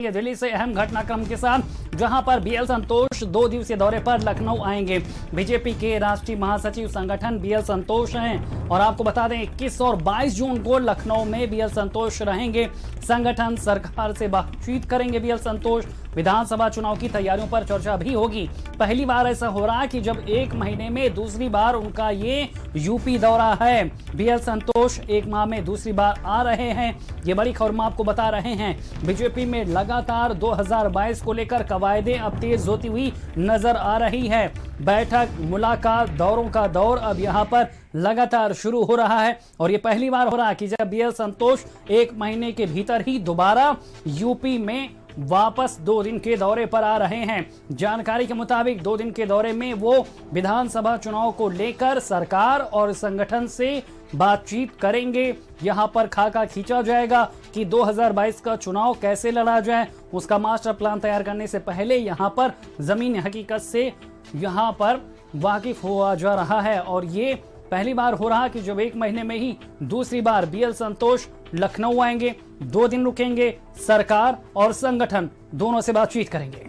ये दिल्ली से अहम घटनाक्रम के साथ, जहां पर बीएल संतोष 2 दिवसीय दौरे पर लखनऊ आएंगे। बीजेपी के राष्ट्रीय महासचिव संगठन बीएल संतोष हैं और आपको बता दें 21 और 22 जून को लखनऊ में बीएल संतोष रहेंगे। संगठन सरकार से बातचीत करेंगे। बीएल संतोष विधानसभा चुनाव की तैयारियों पर चर्चा भी होगी। पहली बार ऐसा हो रहा है कि जब एक महीने में दूसरी बार उनका ये यूपी दौरा है। बीएल संतोष एक माह में दूसरी बार आ रहे हैं। ये बड़ी खबर हम आपको बता रहे हैं। बीजेपी में लगातार 2022 को लेकर कवायदे अब तेज होती हुई नजर आ रही है। बैठक, मुलाकात, दौरों का दौर अब यहाँ पर लगातार शुरू हो रहा है और ये पहली बार हो रहा है कि जब बीएल संतोष एक महीने के भीतर ही दोबारा यूपी में वापस 2 दिन के दौरे पर आ रहे हैं। जानकारी के मुताबिक 2 दिन के दौरे में वो विधानसभा चुनाव को लेकर सरकार और संगठन से बातचीत करेंगे। यहां पर खाका खींचा जाएगा कि 2022 का चुनाव कैसे लड़ा जाए। उसका मास्टर प्लान तैयार करने से पहले यहां पर जमीनी हकीकत से यहां पर वाकिफ हुआ जा रहा है और ये पहली बार हो रहा कि जब एक महीने में ही दूसरी बार बीएल संतोष लखनऊ आएंगे, 2 दिन रुकेंगे, सरकार और संगठन दोनों से बातचीत करेंगे।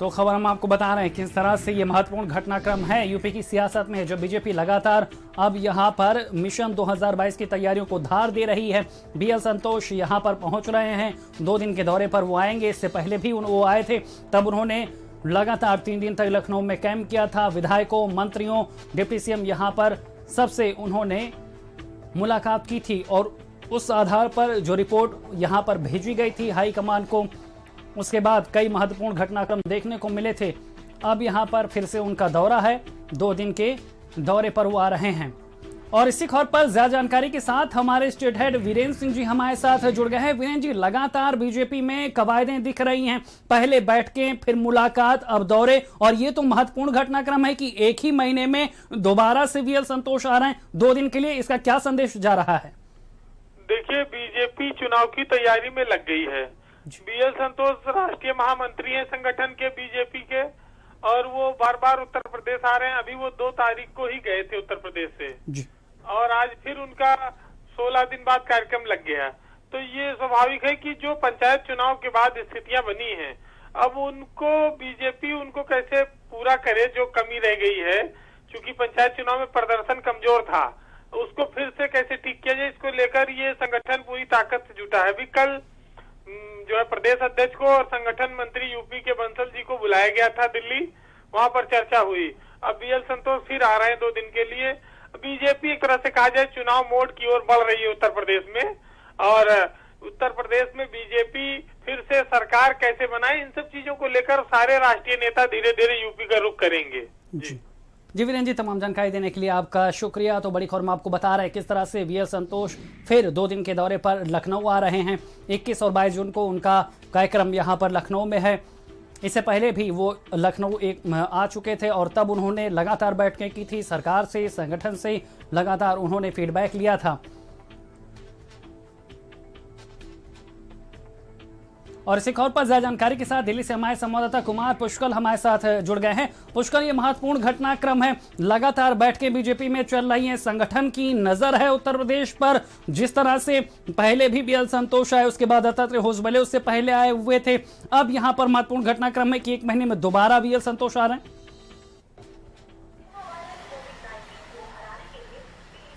तो खबर हम आपको बता रहे हैं किस तरह से ये महत्वपूर्ण घटनाक्रम है यूपी की सियासत में, जब बीजेपी लगातार अब यहां पर मिशन 2022 की तैयारियों को धार दे रही है। बीएल संतोष यहां पर पहुंच रहे हैं, 2 दिन के दौरे पर वो आएंगे। इससे पहले भी वो आए थे, तब उन्होंने लगातार 3 दिन तक लखनऊ में कैंप किया था। विधायकों, मंत्रियों, डिप्टी सीएम यहां पर सबसे उन्होंने मुलाकात की थी और उस आधार पर जो रिपोर्ट यहां पर भेजी गई थी हाईकमान को, उसके बाद कई महत्वपूर्ण घटनाक्रम देखने को मिले थे। अब यहां पर फिर से उनका दौरा है, 2 दिन के दौरे पर वो आ रहे हैं। और इसी खबर पर ज्यादा जानकारी के साथ हमारे स्टेट हेड वीरेंद्र सिंह जी हमारे साथ जुड़ गए हैं। वीरेंद्र जी, लगातार बीजेपी में कवायदें दिख रही हैं, पहले बैठकें, फिर मुलाकात, अब दौरे, और ये तो महत्वपूर्ण घटनाक्रम है कि एक ही महीने में दोबारा से बीएल संतोष आ रहे हैं 2 दिन के लिए। इसका क्या संदेश जा रहा है? देखिए, बीजेपी चुनाव की तैयारी में लग गई है। बीएल संतोष राष्ट्रीय महामंत्री हैं संगठन के बीजेपी के, और वो बार बार उत्तर प्रदेश आ रहे हैं। अभी वो 2 तारीख को ही गए थे उत्तर प्रदेश से जी। और आज फिर उनका 16 दिन बाद कार्यक्रम लग गया। तो ये स्वाभाविक है कि जो पंचायत चुनाव के बाद स्थितियां बनी हैं, अब उनको बीजेपी उनको कैसे पूरा करे जो कमी रह गई है। क्योंकि पंचायत चुनाव में प्रदर्शन कमजोर था, उसको फिर से कैसे ठीक किया जाए, इसको लेकर ये संगठन पूरी ताकत से जुटा है। अभी कल जो है प्रदेश अध्यक्ष को और संगठन मंत्री यूपी के बंसल जी को बुलाया गया था दिल्ली, वहां पर चर्चा हुई। अब बीएल संतोष फिर आ रहे हैं 2 दिन के लिए। बीजेपी एक तरह से कहा जाए चुनाव मोड की ओर बढ़ रही है उत्तर प्रदेश में, और उत्तर प्रदेश में बीजेपी फिर से सरकार कैसे बनाए, इन सब चीजों को लेकर सारे राष्ट्रीय नेता धीरे धीरे यूपी का रुख करेंगे। जी वीरेंद्र जी, तमाम जानकारी देने के लिए आपका शुक्रिया। तो बड़ी खबर हम आपको बता रहे हैं किस तरह से बीएल संतोष फिर 2 दिन के दौरे पर लखनऊ आ रहे हैं। 21 और 22 जून को उनका कार्यक्रम यहां पर लखनऊ में है। इससे पहले भी वो लखनऊ आ चुके थे और तब उन्होंने लगातार बैठकें की थी सरकार से, संगठन से लगातार उन्होंने फीडबैक लिया था। और इसी खबर पर ज्यादा जानकारी के साथ दिल्ली से हमारे संवाददाता कुमार पुष्कल हमारे साथ जुड़ गए हैं। पुष्कल, ये महत्वपूर्ण घटनाक्रम है, लगातार बैठकें बीजेपी में चल रही हैं, संगठन की नजर है उत्तर प्रदेश पर। जिस तरह से पहले भी बीएल संतोष आए, उसके बाद दत्तात्रेय होसबले उससे पहले आए हुए थे, अब यहाँ पर महत्वपूर्ण घटनाक्रम है कि 1 महीने में दोबारा बीएल संतोष आ रहे हैं।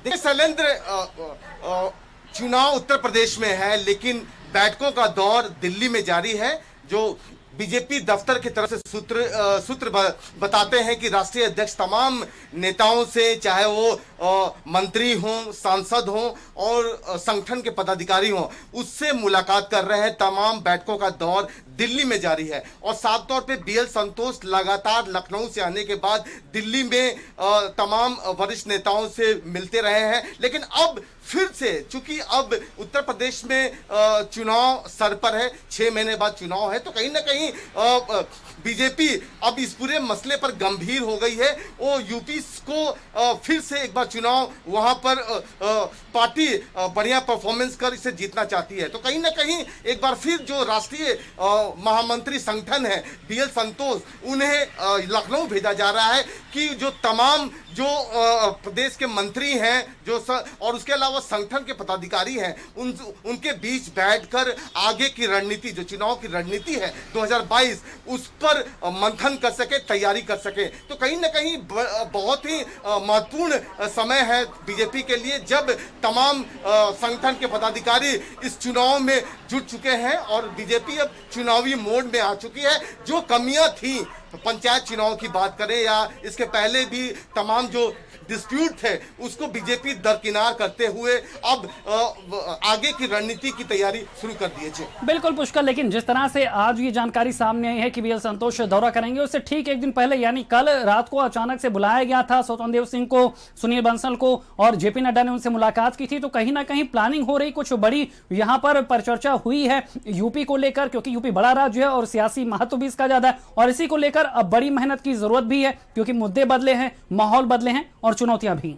देखिए शैलेंद्र, चुनाव उत्तर प्रदेश में है, लेकिन बैठकों का दौर दिल्ली में जारी है। जो बीजेपी दफ्तर की तरफ से सूत्र बताते हैं कि राष्ट्रीय अध्यक्ष तमाम नेताओं से, चाहे वो मंत्री हों, सांसद हों और संगठन के पदाधिकारी हों, उससे मुलाकात कर रहे हैं। तमाम बैठकों का दौर दिल्ली में जारी है और साफ तौर पे बीएल संतोष लगातार लखनऊ से आने के बाद दिल्ली में तमाम वरिष्ठ नेताओं से मिलते रहे हैं। लेकिन अब फिर से, चूंकि अब उत्तर प्रदेश में चुनाव सर पर है, 6 महीने बाद चुनाव है, तो कहीं ना कहीं बीजेपी अब इस पूरे मसले पर गंभीर हो गई है। वो यूपी को फिर से एक बार चुनाव वहां पर पार्टी बढ़िया परफॉर्मेंस कर इसे जीतना चाहती है। तो कहीं ना कहीं एक बार फिर जो राष्ट्रीय महामंत्री संगठन है बीएल संतोष, उन्हें लखनऊ भेजा जा रहा है कि जो तमाम जो प्रदेश के मंत्री हैं और उसके अलावा अलावा संगठन के पदाधिकारी हैं उनके बीच बैठकर आगे की रणनीति, जो चुनाव की रणनीति है 2022, उस पर मंथन कर सके, तैयारी कर सके। तो कहीं ना कहीं बहुत ही महत्वपूर्ण समय है बीजेपी के लिए, जब तमाम संगठन के पदाधिकारी इस चुनाव में जुट चुके हैं और बीजेपी अब चुनावी मोड में आ चुकी है। जो कमियां थी पंचायत चुनाव की बात करें या इसके पहले भी तमाम जो डिस्प्यूट थे, उसको बीजेपी दरकिनार करते हुए अब आगे की रणनीति की तैयारी शुरू कर दी है। बिल्कुल पुष्कर, लेकिन जिस तरह से आज ये जानकारी सामने आई है कि बीएल संतोष दौरा करेंगे, उससे ठीक एक दिन पहले यानी कल रात को अचानक से बुलाया गया था स्वतंत्र देव सिंह को, सुनील बंसल को, और जेपी नड्डा ने उनसे मुलाकात की थी। तो कहीं ना कहीं प्लानिंग हो रही, कुछ बड़ी यहाँ पर परिचर्चा हुई है यूपी को लेकर, क्योंकि यूपी बड़ा राज्य है और सियासी महत्व भी इसका ज्यादा है, और इसी को लेकर अब बड़ी मेहनत की जरूरत भी है, क्योंकि मुद्दे बदले हैं, माहौल बदले हैं और चुनौतियां भी।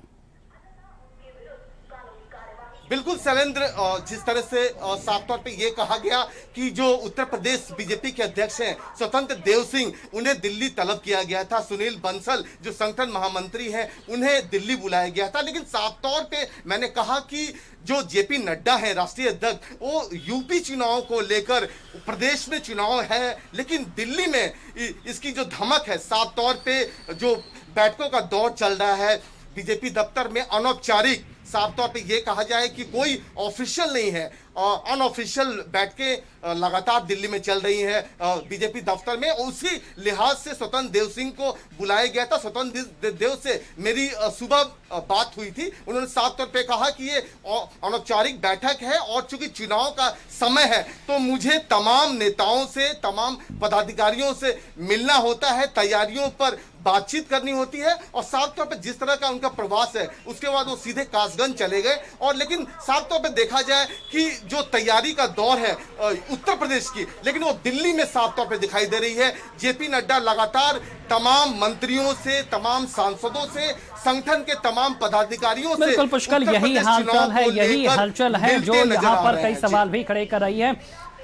बिल्कुल शैलेंद्र, जिस तरह से साफ तौर पे ये कहा गया कि जो उत्तर प्रदेश बीजेपी के अध्यक्ष हैं स्वतंत्र देव सिंह, उन्हें दिल्ली तलब किया गया था। सुनील बंसल जो संगठन महामंत्री हैं, उन्हें दिल्ली बुलाया गया था। लेकिन साफ तौर पे मैंने कहा कि जो जेपी नड्डा है राष्ट्रीय अध्यक्ष, वो यूपी चुनाव को लेकर, प्रदेश में चुनाव है लेकिन दिल्ली में इसकी जो धमक है, साफ तौर पे जो बैठकों का दौर चल रहा है बीजेपी दफ्तर में, अनौपचारिक, साफ तौर पे ये कहा जाए कि कोई ऑफिशियल नहीं है, अनऑफिशियल बैठकें लगातार दिल्ली में चल रही हैं बीजेपी दफ्तर में। उसी लिहाज से स्वतंत्र देव सिंह को बुलाया गया था। स्वतंत्र देव से मेरी सुबह बात हुई थी, उन्होंने साफ तौर पे कहा कि ये अनौपचारिक बैठक है और चूंकि चुनाव का समय है तो मुझे तमाम नेताओं से, तमाम पदाधिकारियों से मिलना होता है, तैयारियों पर बातचीत करनी होती है। और साफ तौर पे जिस तरह का उनका प्रवास है, उसके बाद वो सीधे कासगंज चले गए। और लेकिन साफ तौर पे देखा जाए कि जो तैयारी का दौर है उत्तर प्रदेश की, लेकिन वो दिल्ली में साफ तौर पे दिखाई दे रही है। जेपी नड्डा लगातार तमाम मंत्रियों से, तमाम सांसदों से, संगठन के तमाम पदाधिकारियों से, बिल्कुल पुष्कर, यही हलचल है जो यहाँ पर कई सवाल भी खड़े कर रही है।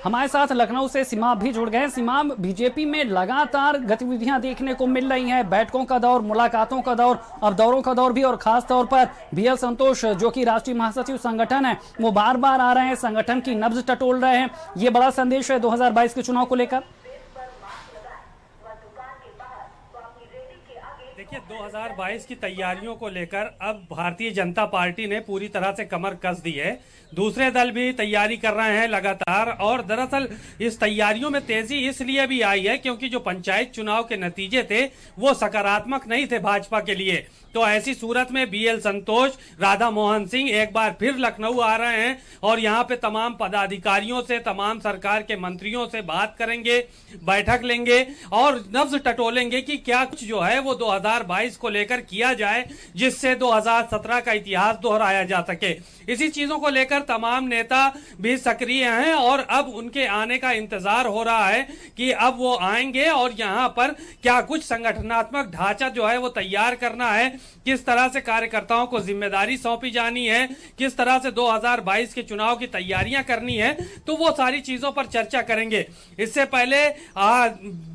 हमारे साथ लखनऊ से सीमाब भी जुड़ गए। सीमाब, बीजेपी में लगातार गतिविधियां देखने को मिल रही हैं, बैठकों का दौर, मुलाकातों का दौर, अब दौरों का दौर भी, और खास तौर पर बीएल संतोष जो कि राष्ट्रीय महासचिव संगठन है, वो बार बार आ रहे हैं, संगठन की नब्ज टटोल रहे हैं। ये बड़ा संदेश है 2022 के चुनाव को लेकर। देखिए, 2022 की तैयारियों को लेकर अब भारतीय जनता पार्टी ने पूरी तरह से कमर कस दी है। दूसरे दल भी तैयारी कर रहे हैं लगातार, और दरअसल इस तैयारियों में तेजी इसलिए भी आई है क्योंकि जो पंचायत चुनाव के नतीजे थे वो सकारात्मक नहीं थे भाजपा के लिए। तो ऐसी सूरत में बीएल संतोष, राधा मोहन सिंह एक बार फिर लखनऊ आ रहे हैं और यहाँ पे तमाम पदाधिकारियों से, तमाम सरकार के मंत्रियों से बात करेंगे, बैठक लेंगे और नब्ज टटोलेंगे कि क्या कुछ जो है वो 2022 को लेकर किया जाए जिससे 2017 का इतिहास दोहराया जा सके। इसी चीजों को लेकर तमाम नेता भी सक्रिय हैं और अब उनके आने का इंतजार हो रहा है कि अब वो आएंगे और यहाँ पर क्या कुछ संगठनात्मक ढांचा जो है वो तैयार करना है, किस तरह से कार्यकर्ताओं को जिम्मेदारी सौंपी जानी है, किस तरह से 2022 के चुनाव की तैयारियां करनी है, तो वो सारी चीजों पर चर्चा करेंगे। इससे पहले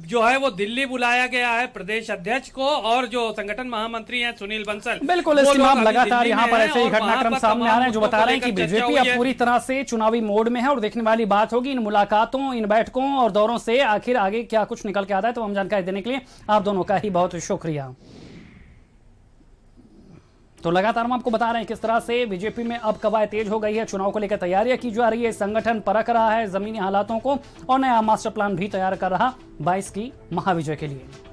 जो है वो दिल्ली बुलाया गया है प्रदेश अध्यक्ष को, और जो संगठन महामंत्री हैं सुनील बंसल। बिल्कुल, लगातार यहाँ पर ऐसे ही घटनाक्रम सामने आ रहे हैं जो बता रहे हैं कि बीजेपी अब पूरी तरह से चुनावी मोड में है, और देखने वाली बात होगी इन मुलाकातों, इन बैठकों और दौरों से आखिर आगे क्या कुछ निकल के आता है। तो हम जानकारी देने के लिए आप दोनों का ही बहुत शुक्रिया। तो लगातार हम आपको बता रहे हैं किस तरह से बीजेपी में अब कवायद तेज हो गई है, चुनाव को लेकर तैयारियां की जा रही है, संगठन परख रहा है जमीनी हालातों को और नया मास्टर प्लान भी तैयार कर रहा 22 की महाविजय के लिए।